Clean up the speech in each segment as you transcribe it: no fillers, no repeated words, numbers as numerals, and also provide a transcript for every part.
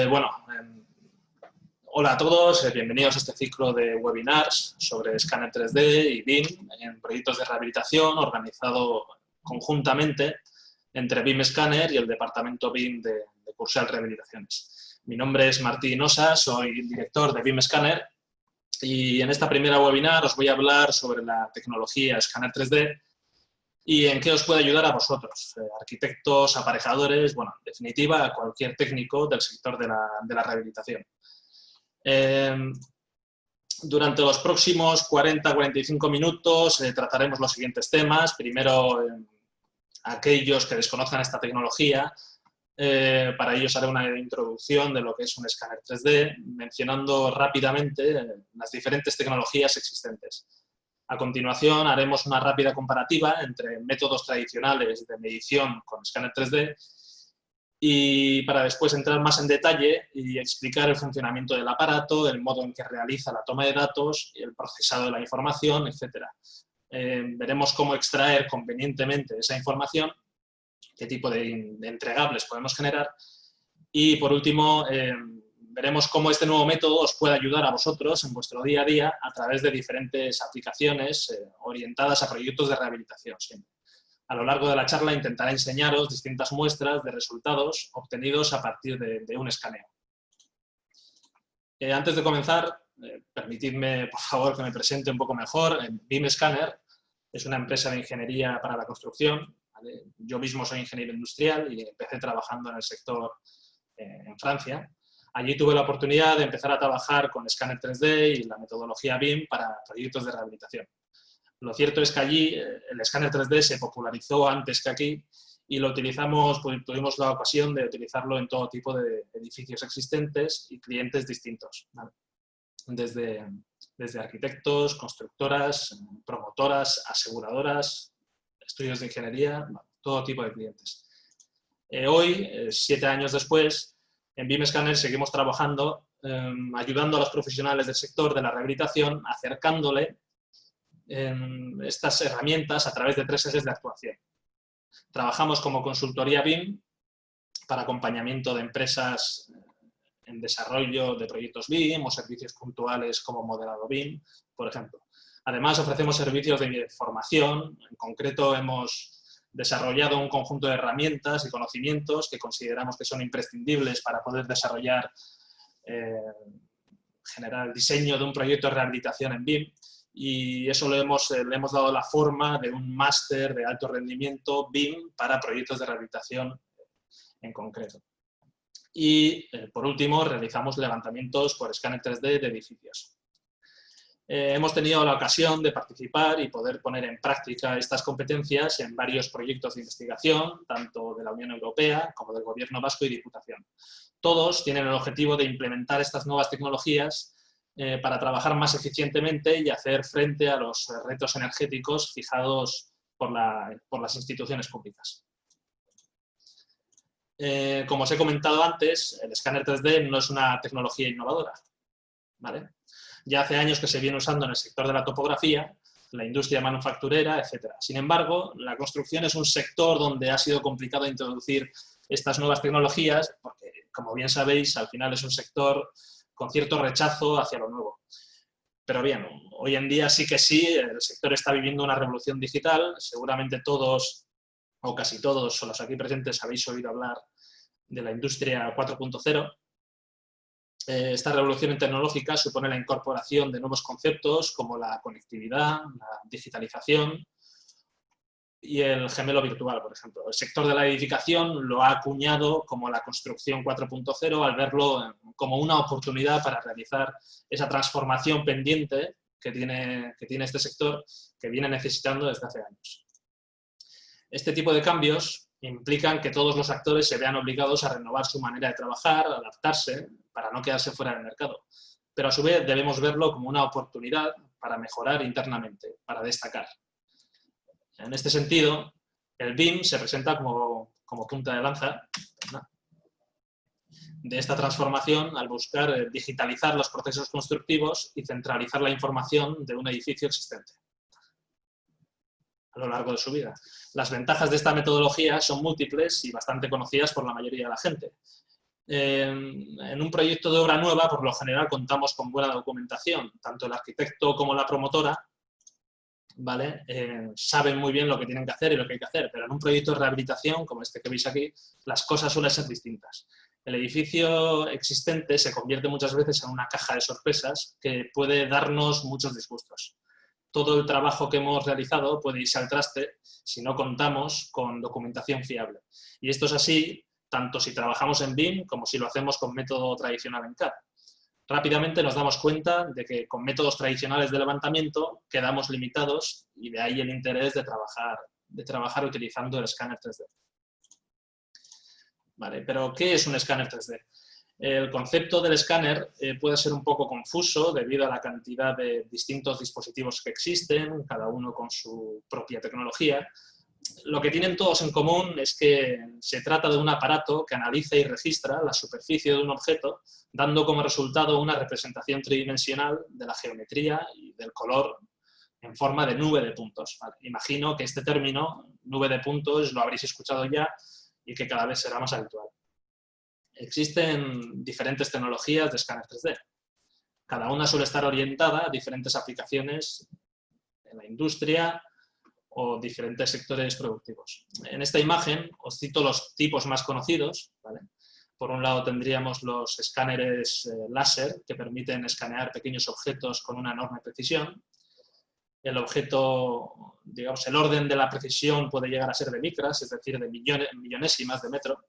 Bueno, hola a todos, bienvenidos a este ciclo de webinars sobre escáner 3D y BIM en proyectos de rehabilitación organizado conjuntamente entre BIM Scanner y el departamento BIM de Cursal Rehabilitaciones. Mi nombre es Martín Osa, soy director de BIM Scanner y en esta primera webinar os voy a hablar sobre la tecnología escáner 3D y en qué os puede ayudar a vosotros, arquitectos, aparejadores, bueno, en definitiva, a cualquier técnico del sector de la rehabilitación. Durante los próximos 40-45 minutos trataremos los siguientes temas. Primero, aquellos que desconozcan esta tecnología, para ellos haré una introducción de lo que es un escáner 3D, mencionando rápidamente las diferentes tecnologías existentes. A continuación, haremos una rápida comparativa entre métodos tradicionales de medición con escáner 3D y para después entrar más en detalle y explicar el funcionamiento del aparato, el modo en que realiza la toma de datos, el procesado de la información, etc. Veremos cómo extraer convenientemente esa información, qué tipo de entregables podemos generar y, por último, veremos cómo este nuevo método os puede ayudar a vosotros en vuestro día a día a través de diferentes aplicaciones orientadas a proyectos de rehabilitación siempre. A lo largo de la charla intentaré enseñaros distintas muestras de resultados obtenidos a partir de un escaneo. Antes de comenzar, permitidme, por favor, que me presente un poco mejor. BIM Scanner es una empresa de ingeniería para la construcción, ¿vale? Yo mismo soy ingeniero industrial y empecé trabajando en el sector en Francia. Allí tuve la oportunidad de empezar a trabajar con escáner 3D y la metodología BIM para proyectos de rehabilitación. Lo cierto es que allí el escáner 3D se popularizó antes que aquí y lo utilizamos, pues, tuvimos la ocasión de utilizarlo en todo tipo de edificios existentes y clientes distintos, ¿vale? Desde arquitectos, constructoras, promotoras, aseguradoras, estudios de ingeniería, todo tipo de clientes. Hoy, 7 años después, en BIM Scanner seguimos trabajando, ayudando a los profesionales del sector de la rehabilitación, acercándole estas herramientas a través de 3 ejes de actuación. Trabajamos como consultoría BIM para acompañamiento de empresas en desarrollo de proyectos BIM o servicios puntuales como modelado BIM, por ejemplo. Además, ofrecemos servicios de formación. En concreto, hemos desarrollado un conjunto de herramientas y conocimientos que consideramos que son imprescindibles para poder desarrollar, generar el diseño de un proyecto de rehabilitación en BIM, y eso le hemos dado la forma de un máster de alto rendimiento BIM para proyectos de rehabilitación en concreto. Y, por último, realizamos levantamientos por escáner 3D de edificios. Hemos tenido la ocasión de participar y poder poner en práctica estas competencias en varios proyectos de investigación, tanto de la Unión Europea como del Gobierno vasco y Diputación. Todos tienen el objetivo de implementar estas nuevas tecnologías para trabajar más eficientemente y hacer frente a los retos energéticos fijados por las instituciones públicas. Como os he comentado antes, el escáner 3D no es una tecnología innovadora, ¿vale? Ya hace años que se viene usando en el sector de la topografía, la industria manufacturera, etc. Sin embargo, la construcción es un sector donde ha sido complicado introducir estas nuevas tecnologías porque, como bien sabéis, al final es un sector con cierto rechazo hacia lo nuevo. Pero bien, hoy en día sí que sí, el sector está viviendo una revolución digital. Seguramente todos, o casi todos, los aquí presentes, habéis oído hablar de la industria 4.0. Esta revolución tecnológica supone la incorporación de nuevos conceptos como la conectividad, la digitalización y el gemelo virtual, por ejemplo. El sector de la edificación lo ha acuñado como la construcción 4.0 al verlo como una oportunidad para realizar esa transformación pendiente que tiene este sector, que viene necesitando desde hace años. Este tipo de cambios implican que todos los actores se vean obligados a renovar su manera de trabajar, a adaptarse, para no quedarse fuera del mercado. Pero a su vez debemos verlo como una oportunidad para mejorar internamente, para destacar. En este sentido, el BIM se presenta como punta de lanza de esta transformación al buscar digitalizar los procesos constructivos y centralizar la información de un edificio existente. a lo largo de su vida. Las ventajas de esta metodología son múltiples y bastante conocidas por la mayoría de la gente. En un proyecto de obra nueva, por lo general, contamos con buena documentación. Tanto el arquitecto como la promotora, ¿vale? Saben muy bien lo que tienen que hacer y lo que hay que hacer, pero en un proyecto de rehabilitación, como este que veis aquí, las cosas suelen ser distintas. El edificio existente se convierte muchas veces en una caja de sorpresas que puede darnos muchos disgustos. Todo el trabajo que hemos realizado puede irse al traste si no contamos con documentación fiable. Y esto es así tanto si trabajamos en BIM como si lo hacemos con método tradicional en CAD. Rápidamente nos damos cuenta de que con métodos tradicionales de levantamiento quedamos limitados y de ahí el interés de trabajar utilizando el escáner 3D. Vale, pero ¿qué es un escáner 3D? El concepto del escáner puede ser un poco confuso debido a la cantidad de distintos dispositivos que existen, cada uno con su propia tecnología. Lo que tienen todos en común es que se trata de un aparato que analiza y registra la superficie de un objeto, dando como resultado una representación tridimensional de la geometría y del color en forma de nube de puntos. Vale, imagino que este término, nube de puntos, lo habréis escuchado ya y que cada vez será más habitual. Existen diferentes tecnologías de escáner 3D. Cada una suele estar orientada a diferentes aplicaciones en la industria o diferentes sectores productivos. En esta imagen os cito los tipos más conocidos, ¿vale? Por un lado tendríamos los escáneres láser, que permiten escanear pequeños objetos con una enorme precisión. El objeto, digamos, el orden de la precisión puede llegar a ser de micras, es decir, de millonésimas de metro.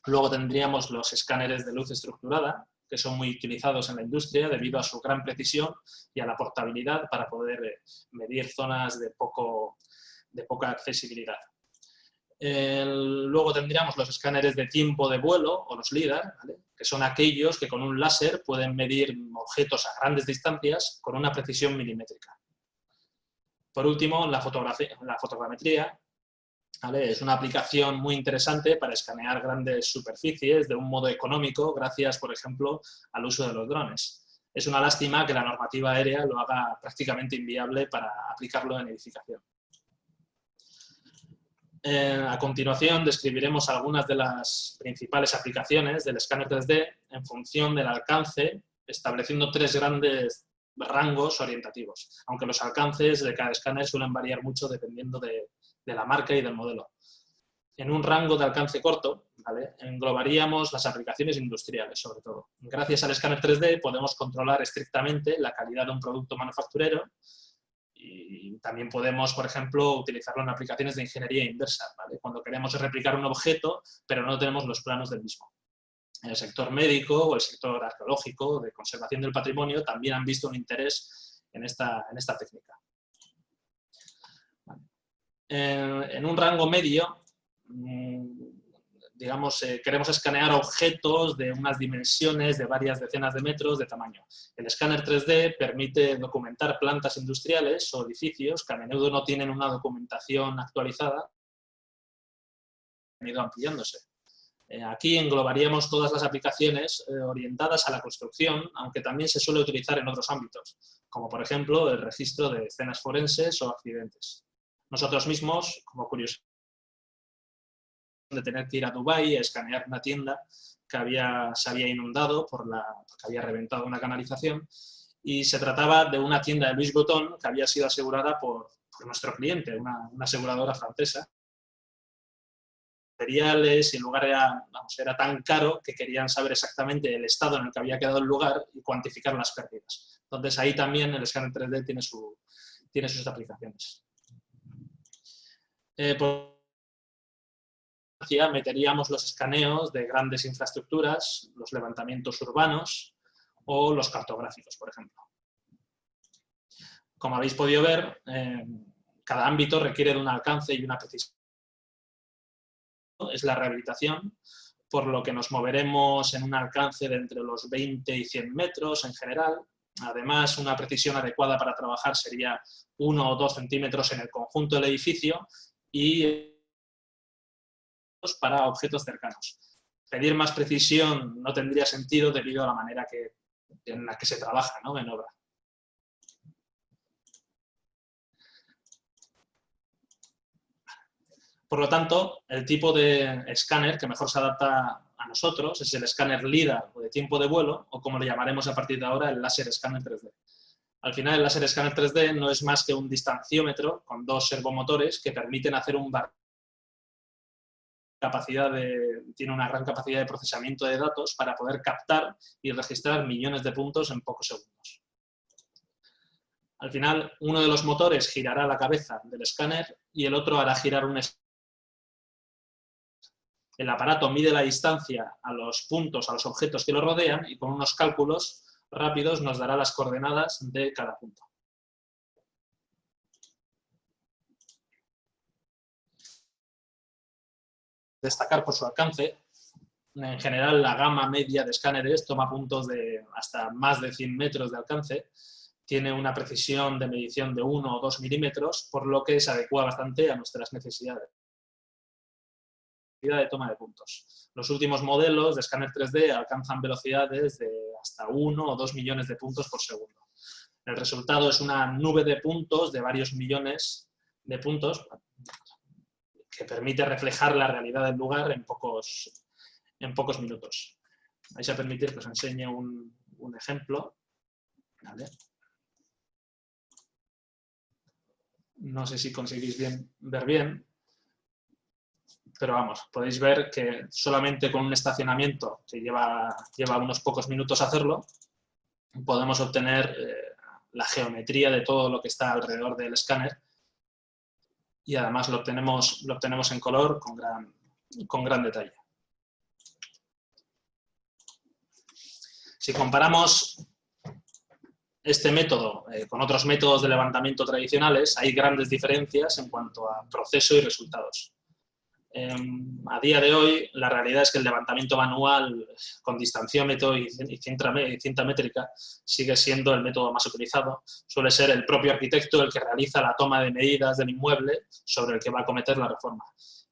Luego tendríamos los escáneres de luz estructurada, que son muy utilizados en la industria debido a su gran precisión y a la portabilidad para poder medir zonas de poca accesibilidad. Luego tendríamos los escáneres de tiempo de vuelo, o los LIDAR, ¿vale? Que son aquellos que con un láser pueden medir objetos a grandes distancias con una precisión milimétrica. Por último, la fotogrametría, ¿vale? Es una aplicación muy interesante para escanear grandes superficies de un modo económico gracias, por ejemplo, al uso de los drones. Es una lástima que la normativa aérea lo haga prácticamente inviable para aplicarlo en edificación. A continuación describiremos algunas de las principales aplicaciones del escáner 3D en función del alcance, estableciendo tres grandes rangos orientativos, aunque los alcances de cada escáner suelen variar mucho dependiendo de la marca y del modelo. En un rango de alcance corto, ¿vale?, englobaríamos las aplicaciones industriales, sobre todo. Gracias al escáner 3D podemos controlar estrictamente la calidad de un producto manufacturero y también podemos, por ejemplo, utilizarlo en aplicaciones de ingeniería inversa, ¿vale?, cuando queremos replicar un objeto, pero no tenemos los planos del mismo. En el sector médico o el sector arqueológico, de conservación del patrimonio, también han visto un interés en esta técnica. Vale. En un rango medio, digamos, queremos escanear objetos de unas dimensiones de varias decenas de metros de tamaño. El escáner 3D permite documentar plantas industriales o edificios que a menudo no tienen una documentación actualizada, han ido ampliándose. Aquí englobaríamos todas las aplicaciones orientadas a la construcción, aunque también se suele utilizar en otros ámbitos, como por ejemplo el registro de escenas forenses o accidentes. Nosotros mismos, como curiosidad, de tener que ir a Dubái a escanear una tienda que se había inundado porque había reventado una canalización, y se trataba de una tienda de Louis Vuitton que había sido asegurada por nuestro cliente, una aseguradora francesa. Materiales y el lugar era tan caro que querían saber exactamente el estado en el que había quedado el lugar y cuantificar las pérdidas. Entonces ahí también el escáner 3D tiene sus aplicaciones. Meteríamos los escaneos de grandes infraestructuras, los levantamientos urbanos o los cartográficos, por ejemplo. Como habéis podido ver, cada ámbito requiere de un alcance y una precisión. Es la rehabilitación, por lo que nos moveremos en un alcance de entre los 20 y 100 metros en general. Además, una precisión adecuada para trabajar sería 1 o 2 centímetros en el conjunto del edificio y para objetos cercanos. Pedir más precisión no tendría sentido debido a la manera en la que se trabaja, ¿no?, en obra. Por lo tanto, el tipo de escáner que mejor se adapta a nosotros es el escáner LiDAR o de tiempo de vuelo, o como le llamaremos a partir de ahora, el láser escáner 3D. Al final, el láser escáner 3D no es más que un distanciómetro con 2 servomotores que permiten hacer tiene una gran capacidad de procesamiento de datos para poder captar y registrar millones de puntos en pocos segundos. Al final, uno de los motores girará la cabeza del escáner y el otro hará girar un escáner. El aparato mide la distancia a los puntos, a los objetos que lo rodean, y con unos cálculos rápidos nos dará las coordenadas de cada punto. Destacar por su alcance. En general, la gama media de escáneres toma puntos de hasta más de 100 metros de alcance. Tiene una precisión de medición de 1 o 2 milímetros, por lo que se adecua bastante a nuestras necesidades de toma de puntos. Los últimos modelos de escáner 3D alcanzan velocidades de hasta 1 o 2 millones de puntos por segundo. El resultado es una nube de puntos, de varios millones de puntos, que permite reflejar la realidad del lugar en pocos minutos. Vais a permitir que os enseñe un ejemplo. ¿Vale? No sé si conseguís ver bien, pero vamos, podéis ver que solamente con un estacionamiento que lleva unos pocos minutos hacerlo, podemos obtener la geometría de todo lo que está alrededor del escáner, y además lo obtenemos en color con gran detalle. Si comparamos este método con otros métodos de levantamiento tradicionales, hay grandes diferencias en cuanto a proceso y resultados. A día de hoy, la realidad es que el levantamiento manual con distanciómetro y cinta métrica sigue siendo el método más utilizado. Suele ser el propio arquitecto el que realiza la toma de medidas del inmueble sobre el que va a cometer la reforma.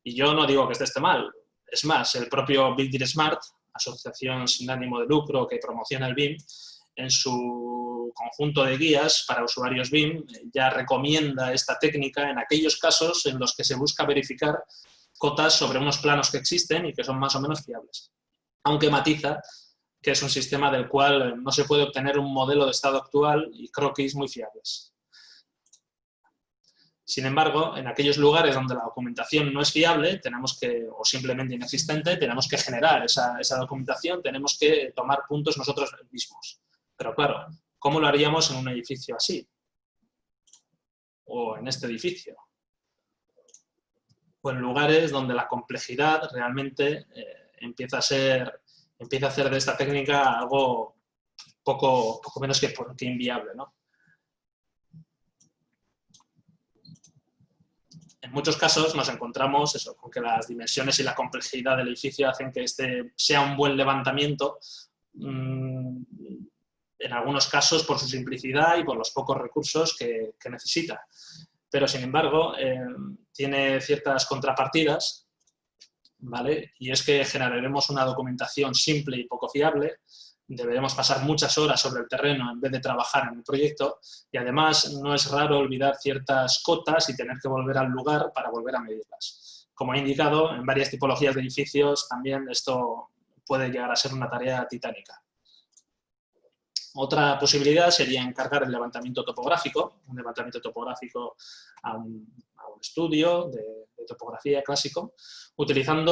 Y yo no digo que esté mal. Es más, el propio Building Smart, asociación sin ánimo de lucro que promociona el BIM, en su conjunto de guías para usuarios BIM ya recomienda esta técnica en aquellos casos en los que se busca verificar cotas sobre unos planos que existen y que son más o menos fiables. Aunque matiza que es un sistema del cual no se puede obtener un modelo de estado actual y croquis muy fiables. Sin embargo, en aquellos lugares donde la documentación no es fiable, o simplemente inexistente, tenemos que generar esa documentación, tenemos que tomar puntos nosotros mismos. Pero claro, ¿cómo lo haríamos en un edificio así? O en este edificio. O en lugares donde la complejidad realmente empieza a hacer de esta técnica algo poco menos que inviable, ¿no? En muchos casos nos encontramos con que las dimensiones y la complejidad del edificio hacen que este sea un buen levantamiento, en algunos casos por su simplicidad y por los pocos recursos que necesita. Pero, sin embargo, tiene ciertas contrapartidas, ¿vale? Y es que generaremos una documentación simple y poco fiable, deberemos pasar muchas horas sobre el terreno en vez de trabajar en el proyecto, y además no es raro olvidar ciertas cotas y tener que volver al lugar para volver a medirlas. Como he indicado, en varias tipologías de edificios también esto puede llegar a ser una tarea titánica. Otra posibilidad sería encargar el levantamiento topográfico, un levantamiento topográfico a un estudio de topografía clásico, utilizarán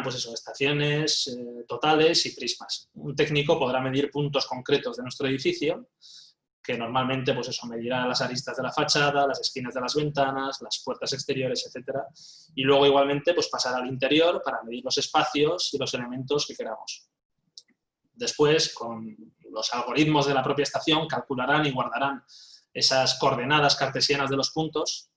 pues eso, estaciones totales y prismas. Un técnico podrá medir puntos concretos de nuestro edificio, que normalmente pues eso, medirá las aristas de la fachada, las esquinas de las ventanas, las puertas exteriores, etc. Y luego igualmente pues pasará al interior para medir los espacios y los elementos que queramos. Después, con los algoritmos de la propia estación, calcularán y guardarán esas coordenadas cartesianas de los puntos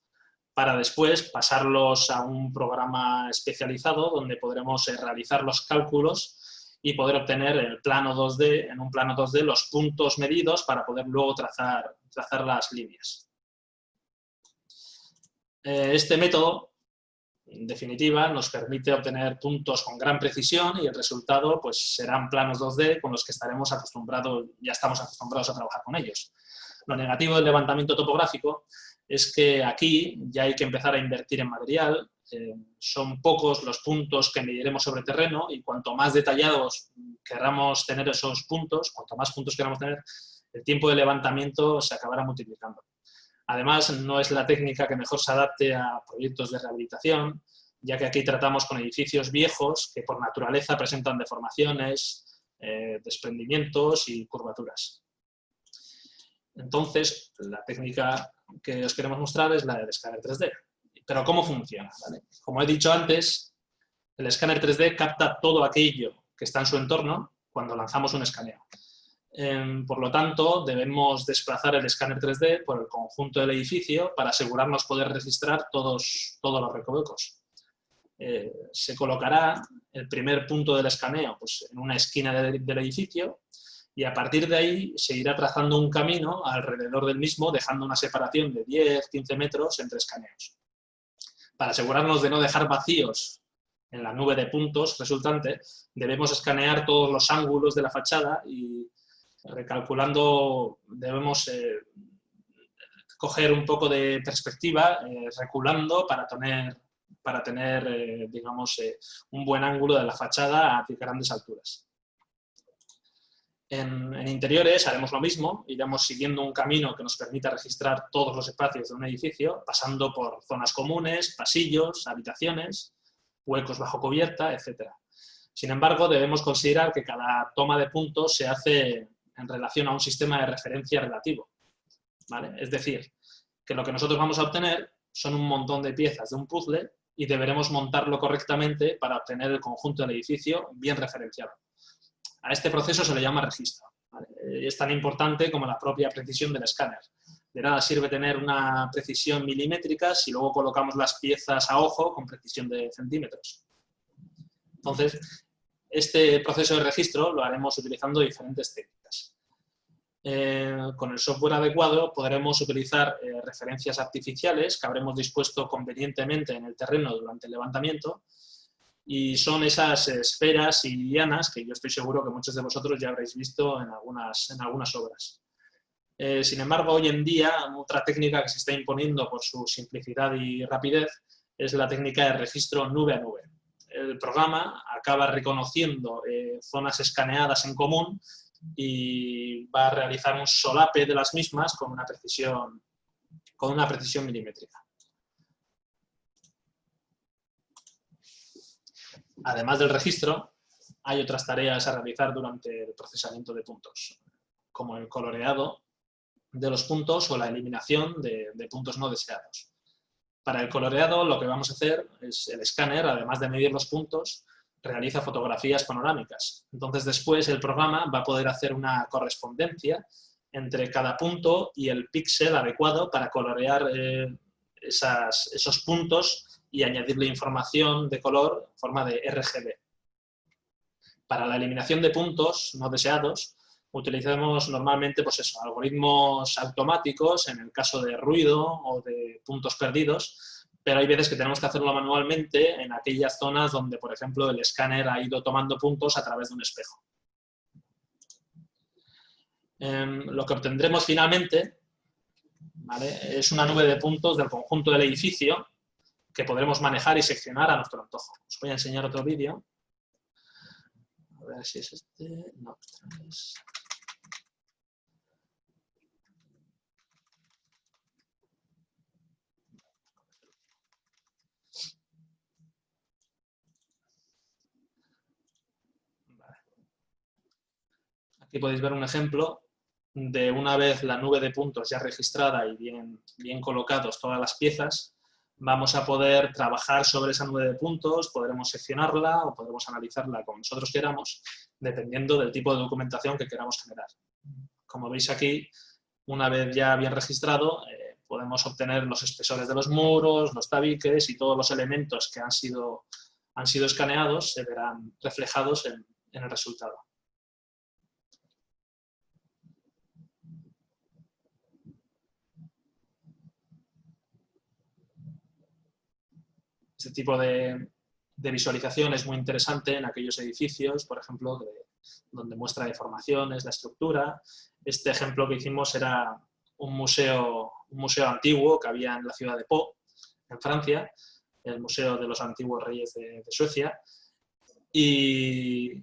para después pasarlos a un programa especializado donde podremos realizar los cálculos y poder obtener en un plano 2D los puntos medidos para poder luego trazar las líneas. Este método, en definitiva, nos permite obtener puntos con gran precisión y el resultado pues, serán planos 2D con los que ya estamos acostumbrados a trabajar con ellos. Lo negativo del levantamiento topográfico es que aquí ya hay que empezar a invertir en material. Son pocos los puntos que mediremos sobre terreno y cuanto más detallados queramos tener esos puntos, cuanto más puntos queramos tener, el tiempo de levantamiento se acabará multiplicando. Además, no es la técnica que mejor se adapte a proyectos de rehabilitación, ya que aquí tratamos con edificios viejos que por naturaleza presentan deformaciones, desprendimientos y curvaturas. Entonces, la técnica que os queremos mostrar es la del escáner 3D. Pero ¿cómo funciona? ¿Vale? Como he dicho antes, el escáner 3D capta todo aquello que está en su entorno cuando lanzamos un escaneo. Por lo tanto, debemos desplazar el escáner 3D por el conjunto del edificio para asegurarnos poder registrar todos los recovecos. Se colocará el primer punto del escaneo pues, en una esquina del edificio y a partir de ahí se irá trazando un camino alrededor del mismo, dejando una separación de 10-15 metros entre escaneos. Para asegurarnos de no dejar vacíos en la nube de puntos resultante, debemos escanear todos los ángulos de la fachada y recalculando debemos coger un poco de perspectiva, reculando para tener digamos, un buen ángulo de la fachada a grandes alturas. En interiores haremos lo mismo, iremos siguiendo un camino que nos permita registrar todos los espacios de un edificio, pasando por zonas comunes, pasillos, habitaciones, huecos bajo cubierta, etc. Sin embargo, debemos considerar que cada toma de puntos se hace en relación a un sistema de referencia relativo, ¿vale? Es decir, que lo que nosotros vamos a obtener son un montón de piezas de un puzzle y deberemos montarlo correctamente para obtener el conjunto del edificio bien referenciado. A este proceso se le llama registro, ¿vale? Es tan importante como la propia precisión del escáner. De nada sirve tener una precisión milimétrica si luego colocamos las piezas a ojo con precisión de centímetros. Entonces, este proceso de registro lo haremos utilizando diferentes técnicas. Con el software adecuado podremos utilizar referencias artificiales que habremos dispuesto convenientemente en el terreno durante el levantamiento. Y son esas esferas y dianas que yo estoy seguro que muchos de vosotros ya habréis visto en algunas obras. Sin embargo, hoy en día, otra técnica que se está imponiendo por su simplicidad y rapidez es la técnica de registro nube a nube. El programa acaba reconociendo zonas escaneadas en común y va a realizar un solape de las mismas con una precisión milimétrica. Además del registro, hay otras tareas a realizar durante el procesamiento de puntos, como el coloreado de los puntos o la eliminación de puntos no deseados. Para el coloreado, lo que vamos a hacer es el escáner, además de medir los puntos, realiza fotografías panorámicas. Entonces, después el programa va a poder hacer una correspondencia entre cada punto y el píxel adecuado para colorear esos puntos y añadirle información de color en forma de RGB. Para la eliminación de puntos no deseados, utilizamos normalmente pues eso, algoritmos automáticos en el caso de ruido o de puntos perdidos, pero hay veces que tenemos que hacerlo manualmente en aquellas zonas donde, por ejemplo, el escáner ha ido tomando puntos a través de un espejo. Lo que obtendremos finalmente, ¿vale?, es una nube de puntos del conjunto del edificio que podremos manejar y seccionar a nuestro antojo. Os voy a enseñar otro vídeo. A ver si es este. No, es... Vale. Aquí podéis ver un ejemplo de una vez la nube de puntos ya registrada y bien colocados todas las piezas, vamos a poder trabajar sobre esa nube de puntos, podremos seccionarla o podremos analizarla como nosotros queramos, dependiendo del tipo de documentación que queramos generar. Como veis aquí, una vez ya bien registrado, podemos obtener los espesores de los muros, los tabiques y todos los elementos que han sido escaneados se verán reflejados en el resultado. Este tipo de visualización es muy interesante en aquellos edificios, por ejemplo, donde muestra deformaciones, la estructura. Este ejemplo que hicimos era un museo museo antiguo que había en la ciudad de Pau, en Francia, el Museo de los Antiguos Reyes de Suecia. Y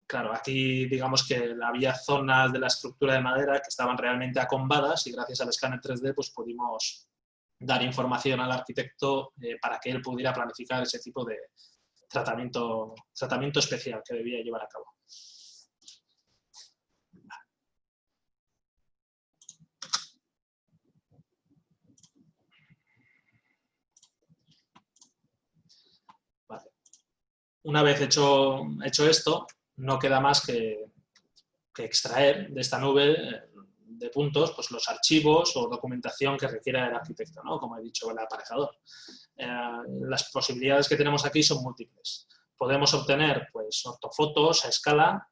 claro, aquí digamos que había zonas de la estructura de madera que estaban realmente acombadas y gracias al escáner 3D pues pudimos dar información al arquitecto para que él pudiera planificar ese tipo de tratamiento especial que debía llevar a cabo. Vale. Una vez hecho esto, no queda más que extraer de esta nube de puntos pues, los archivos o documentación que requiera el arquitecto, ¿no? Como he dicho, el aparejador. Las posibilidades que tenemos aquí son múltiples. Podemos obtener pues, ortofotos a escala,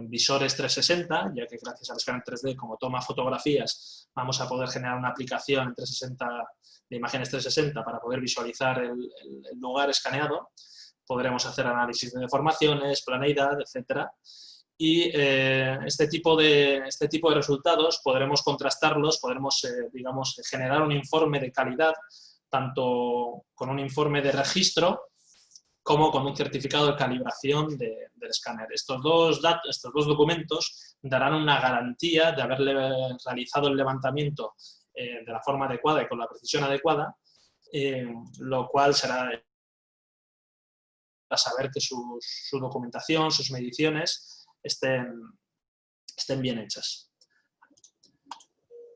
visores 360, ya que gracias al escáner 3D, como toma fotografías, vamos a poder generar una aplicación en 360 de imágenes 360 para poder visualizar el lugar escaneado. Podremos hacer análisis de deformaciones, planeidad, etcétera. Y este tipo de resultados podremos contrastarlos, podremos, digamos, generar un informe de calidad, tanto con un informe de registro como con un certificado de calibración del escáner. Estos dos documentos darán una garantía de haberle realizado el levantamiento de la forma adecuada y con la precisión adecuada, lo cual será para saber que su documentación, sus mediciones estén bien hechas.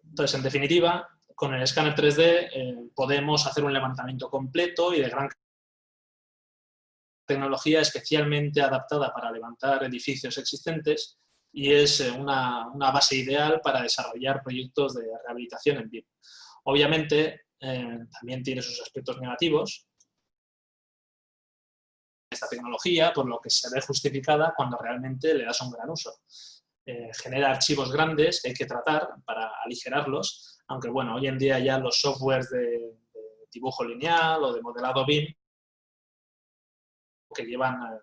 Entonces, en definitiva, con el escáner 3D podemos hacer un levantamiento completo y de gran tecnología especialmente adaptada para levantar edificios existentes y es una base ideal para desarrollar proyectos de rehabilitación en BIM. Obviamente, también tiene sus aspectos negativos, esta tecnología, por lo que se ve justificada cuando realmente le das un gran uso. Genera archivos grandes que hay que tratar para aligerarlos, aunque bueno, hoy en día ya los softwares de dibujo lineal o de modelado BIM que llevan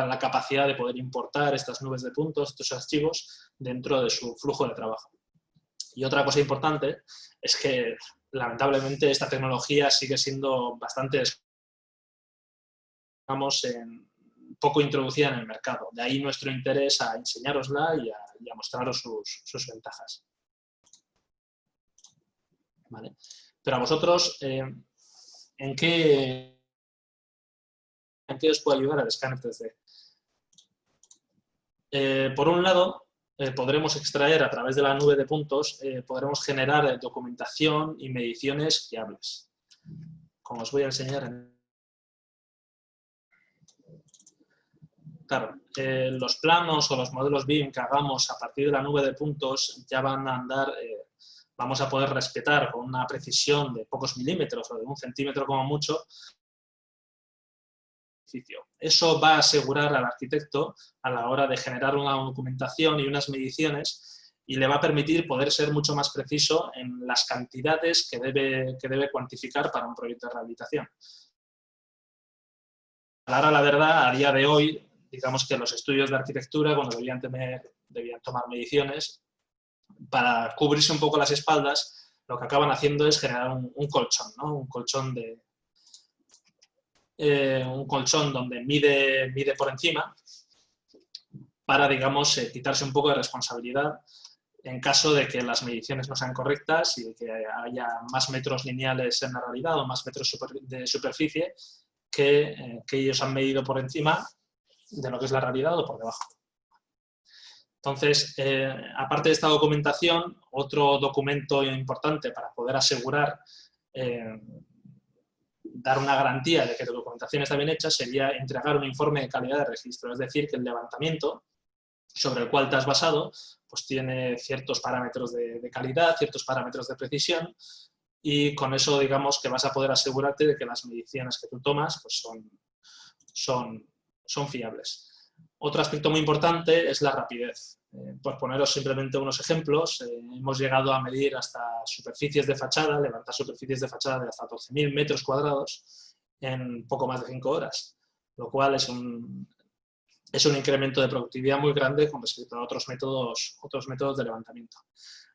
la capacidad de poder importar estas nubes de puntos, estos archivos, dentro de su flujo de trabajo. Y otra cosa importante es que lamentablemente esta tecnología sigue siendo bastante poco introducida en el mercado. De ahí nuestro interés a enseñárosla y a mostraros sus ventajas. ¿Vale? Pero a vosotros, ¿en qué os puede ayudar el escáner 3D? Por un lado, podremos extraer a través de la nube de puntos, podremos generar documentación y mediciones fiables. Como os voy a enseñar en... Claro, los planos o los modelos BIM que hagamos a partir de la nube de puntos ya van a andar, vamos a poder respetar con una precisión de pocos milímetros o de 1 centímetro como mucho. Eso va a asegurar al arquitecto a la hora de generar una documentación y unas mediciones y le va a permitir poder ser mucho más preciso en las cantidades que debe cuantificar para un proyecto de rehabilitación. Ahora, la verdad, a día de hoy, digamos que los estudios de arquitectura, cuando debían tomar mediciones, para cubrirse un poco las espaldas, lo que acaban haciendo es generar un colchón, ¿no? Un colchón donde mide por encima para, digamos, quitarse un poco de responsabilidad en caso de que las mediciones no sean correctas y de que haya más metros lineales en la realidad o más metros de superficie que ellos han medido por encima de lo que es la realidad o por debajo. Entonces, aparte de esta documentación, otro documento importante para poder asegurar, dar una garantía de que tu documentación está bien hecha, sería entregar un informe de calidad de registro, es decir, que el levantamiento sobre el cual te has basado, pues tiene ciertos parámetros de calidad, ciertos parámetros de precisión, y con eso, digamos, que vas a poder asegurarte de que las mediciones que tú tomas pues son fiables. Otro aspecto muy importante es la rapidez. Por poneros simplemente unos ejemplos, hemos llegado a medir hasta superficies de fachada, levantar superficies de fachada de hasta 12.000 metros cuadrados en poco más de 5 horas, lo cual es es un incremento de productividad muy grande con respecto a otros métodos de levantamiento.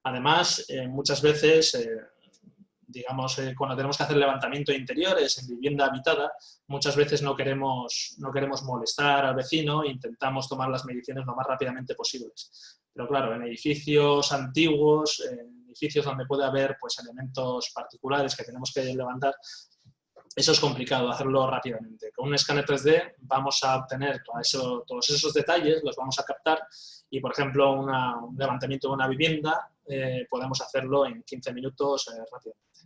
Además, muchas veces, digamos, cuando tenemos que hacer levantamiento de interiores en vivienda habitada, muchas veces no queremos molestar al vecino e intentamos tomar las mediciones lo más rápidamente posibles. Pero claro, en edificios antiguos, en edificios donde puede haber pues, elementos particulares que tenemos que levantar, eso es complicado hacerlo rápidamente. Con un escáner 3D vamos a obtener todos esos detalles, los vamos a captar y, por ejemplo, un levantamiento de una vivienda podemos hacerlo en 15 minutos rápidamente.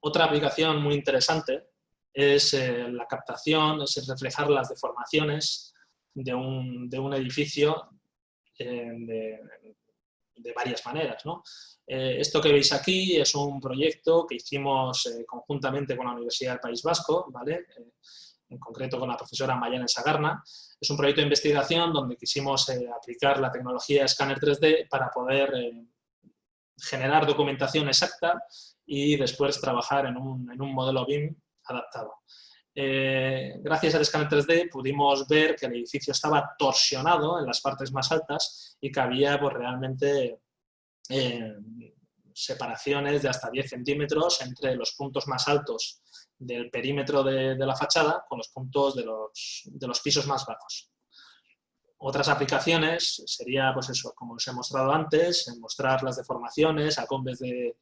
Otra aplicación muy interesante es la captación, es reflejar las deformaciones de un edificio de varias maneras, ¿no? Esto que veis aquí es un proyecto que hicimos conjuntamente con la Universidad del País Vasco, ¿vale? En concreto con la profesora Maialen Sagarna. Es un proyecto de investigación donde quisimos aplicar la tecnología escáner 3D para poder generar documentación exacta y después trabajar en un modelo BIM adaptado. Gracias al escáner 3D pudimos ver que el edificio estaba torsionado en las partes más altas y que había pues, realmente separaciones de hasta 10 centímetros entre los puntos más altos del perímetro de la fachada con los puntos de los pisos más bajos. Otras aplicaciones sería, pues eso, como os he mostrado antes, mostrar las deformaciones, acombes de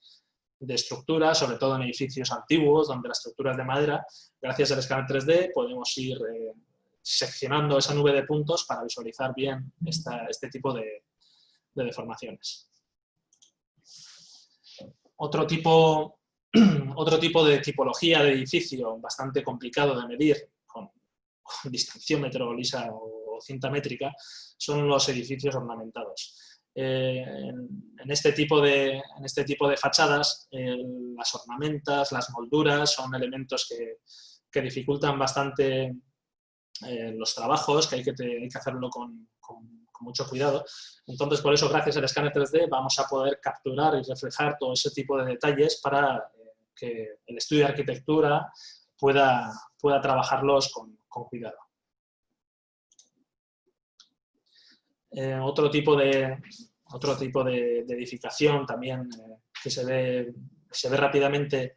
estructuras, sobre todo en edificios antiguos, donde la estructura es de madera. Gracias al escáner 3D podemos ir seccionando esa nube de puntos para visualizar bien este tipo de deformaciones. Otro tipo de tipología de edificio bastante complicado de medir con distanciómetro, lisa o cinta métrica son los edificios ornamentados. En este tipo de fachadas, las ornamentas, las molduras son elementos que dificultan bastante los trabajos, que hay que hacerlo con mucho cuidado. Entonces, por eso, gracias al escáner 3D, vamos a poder capturar y reflejar todo ese tipo de detalles para que el estudio de arquitectura pueda trabajarlos con cuidado. Otro tipo de edificación también que se ve rápidamente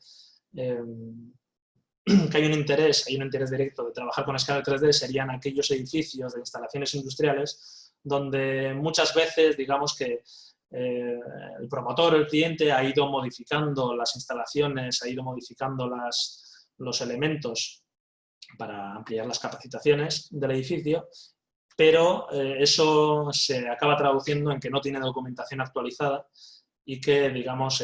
que hay un interés directo de trabajar con escáner 3D serían aquellos edificios de instalaciones industriales donde muchas veces, digamos que el promotor, el cliente, ha ido modificando las instalaciones, ha ido modificando los elementos para ampliar las capacitaciones del edificio, pero eso se acaba traduciendo en que no tiene documentación actualizada y que, digamos,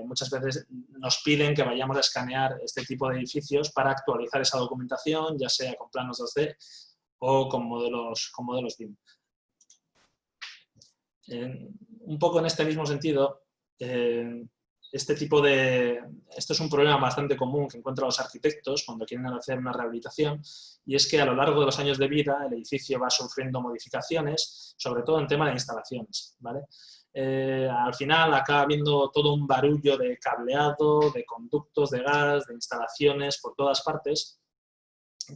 muchas veces nos piden que vayamos a escanear este tipo de edificios para actualizar esa documentación, ya sea con planos 2D o con modelos BIM. Un poco en este mismo sentido, esto es un problema bastante común que encuentran los arquitectos cuando quieren hacer una rehabilitación, y es que a lo largo de los años de vida el edificio va sufriendo modificaciones, sobre todo en tema de instalaciones, ¿vale? Al final acaba habiendo todo un barullo de cableado, de conductos de gas, de instalaciones por todas partes,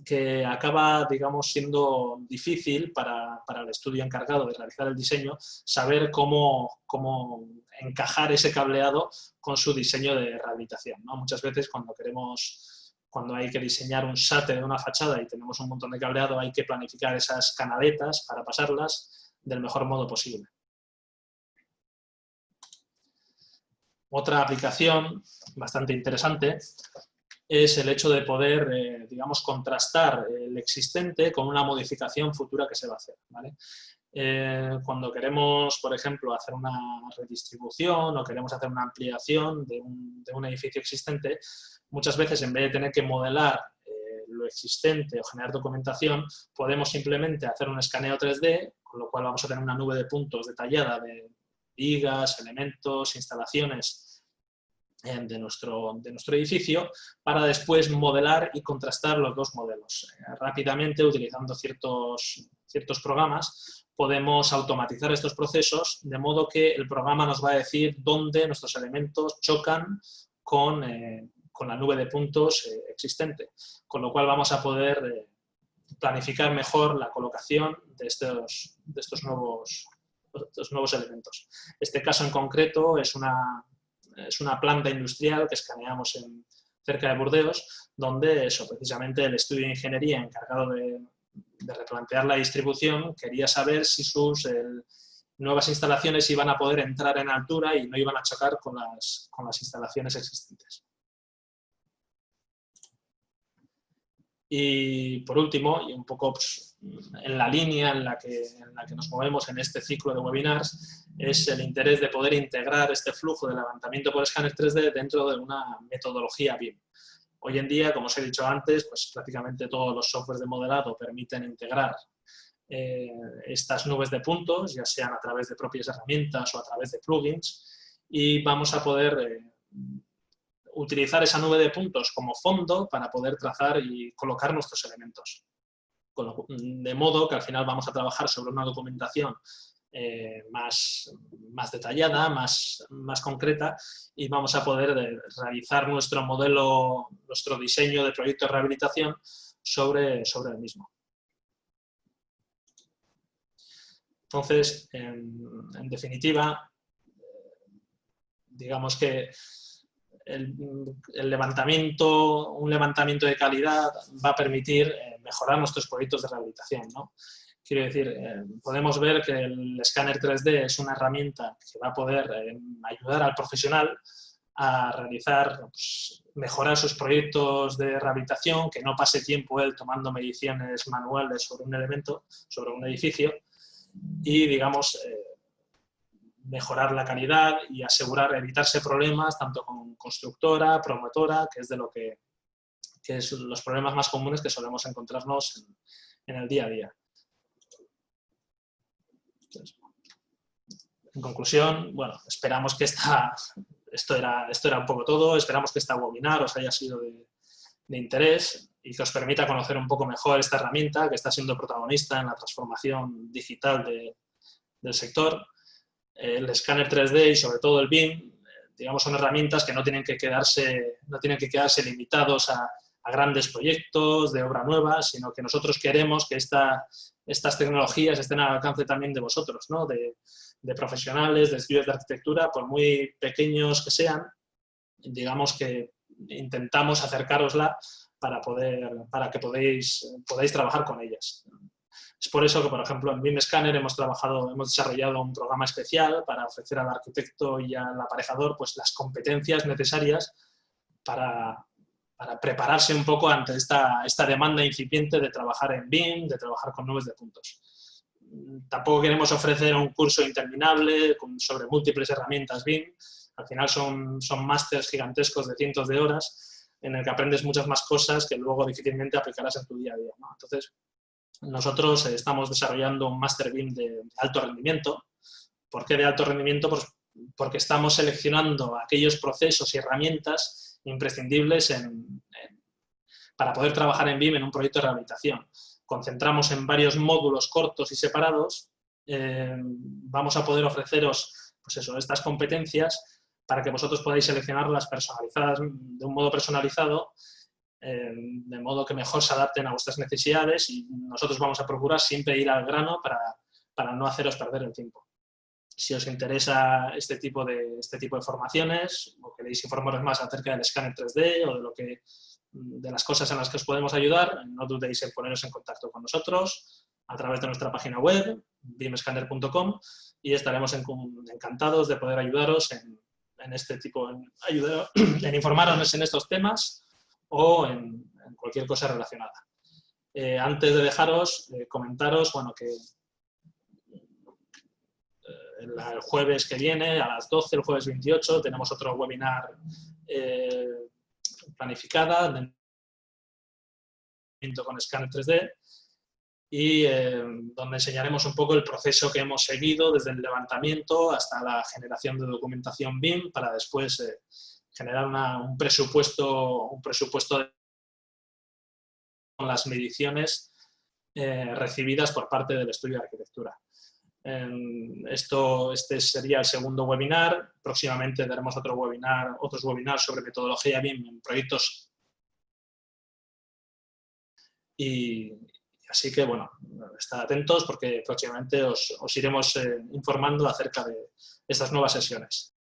que acaba, digamos, siendo difícil para el estudio encargado de realizar el diseño saber cómo encajar ese cableado con su diseño de rehabilitación, ¿no? Muchas veces cuando hay que diseñar un SATE de una fachada y tenemos un montón de cableado, hay que planificar esas canaletas para pasarlas del mejor modo posible. Otra aplicación bastante interesante es el hecho de poder, digamos, contrastar el existente con una modificación futura que se va a hacer, ¿vale? Cuando queremos, por ejemplo, hacer una redistribución o queremos hacer una ampliación de un edificio existente, muchas veces en vez de tener que modelar lo existente o generar documentación, podemos simplemente hacer un escaneo 3D, con lo cual vamos a tener una nube de puntos detallada de vigas, elementos, instalaciones de nuestro edificio, para después modelar y contrastar los dos modelos. Rápidamente, utilizando ciertos programas, podemos automatizar estos procesos, de modo que el programa nos va a decir dónde nuestros elementos chocan con la nube de puntos existente, con lo cual vamos a poder planificar mejor la colocación de estos nuevos elementos. Este caso en concreto es una planta industrial que escaneamos cerca de Burdeos, donde precisamente el estudio de ingeniería encargado de replantear la distribución quería saber si sus nuevas instalaciones iban a poder entrar en altura y no iban a chocar con las instalaciones existentes. Y por último, y un poco en la línea en la que nos movemos en este ciclo de webinars, es el interés de poder integrar este flujo de levantamiento por escáner 3D dentro de una metodología BIM. Hoy en día, como os he dicho antes, pues prácticamente todos los softwares de modelado permiten integrar estas nubes de puntos, ya sean a través de propias herramientas o a través de plugins, y vamos a poder utilizar esa nube de puntos como fondo para poder trazar y colocar nuestros elementos. De modo que al final vamos a trabajar sobre una documentación más detallada, más concreta, y vamos a poder realizar nuestro modelo, nuestro diseño de proyecto de rehabilitación sobre el mismo. Entonces, en definitiva, digamos que un levantamiento de calidad va a permitir mejorar nuestros proyectos de rehabilitación, ¿no? Quiero decir, podemos ver que el escáner 3D es una herramienta que va a poder ayudar al profesional a realizar, mejorar sus proyectos de rehabilitación, que no pase tiempo él tomando mediciones manuales sobre un elemento, sobre un edificio, y, digamos, mejorar la calidad y evitarse problemas tanto con constructora, promotora, que es de lo que es los problemas más comunes que solemos encontrarnos en el día a día. Entonces, en conclusión, bueno, esperamos que esto era un poco todo, esperamos que esta webinar os haya sido de interés y que os permita conocer un poco mejor esta herramienta que está siendo protagonista en la transformación digital del sector. El escáner 3D y sobre todo el BIM, digamos, son herramientas que no tienen que quedarse limitados a grandes proyectos de obra nueva, sino que nosotros queremos que estas tecnologías estén al alcance también de vosotros, ¿no? De profesionales, de estudios de arquitectura, por muy pequeños que sean, digamos que intentamos acercárosla para que podáis trabajar con ellas. Es por eso que, por ejemplo, en BIM Scanner hemos desarrollado un programa especial para ofrecer al arquitecto y al aparejador pues, las competencias necesarias para prepararse un poco ante esta demanda incipiente de trabajar en BIM, de trabajar con nubes de puntos. Tampoco queremos ofrecer un curso interminable sobre múltiples herramientas BIM. Al final son másters gigantescos de cientos de horas en el que aprendes muchas más cosas que luego difícilmente aplicarás en tu día a día, ¿no? Entonces, nosotros estamos desarrollando un máster BIM de alto rendimiento. ¿Por qué de alto rendimiento? Pues porque estamos seleccionando aquellos procesos y herramientas imprescindibles para poder trabajar en BIM en un proyecto de rehabilitación. Concentramos en varios módulos cortos y separados. Vamos a poder ofreceros pues estas competencias para que vosotros podáis seleccionarlas personalizadas, de un modo personalizado, de modo que mejor se adapten a vuestras necesidades, y nosotros vamos a procurar siempre ir al grano para no haceros perder el tiempo. Si os interesa este tipo de formaciones o queréis informaros más acerca del escáner 3D o de las cosas en las que os podemos ayudar, no dudéis en poneros en contacto con nosotros a través de nuestra página web, bimscanner.com, y estaremos encantados de poder ayudaros en informaros en estos temas o en cualquier cosa relacionada. Antes de dejaros, comentaros que el jueves que viene, a las 12, el jueves 28, tenemos otro webinar planificada con escáner 3D y donde enseñaremos un poco el proceso que hemos seguido desde el levantamiento hasta la generación de documentación BIM para después generar un presupuesto con las mediciones recibidas por parte del estudio de arquitectura. Este sería el segundo webinar. Próximamente daremos otros webinars sobre metodología BIM en proyectos. Y Así que, bueno, estad atentos porque próximamente os iremos informando acerca de estas nuevas sesiones.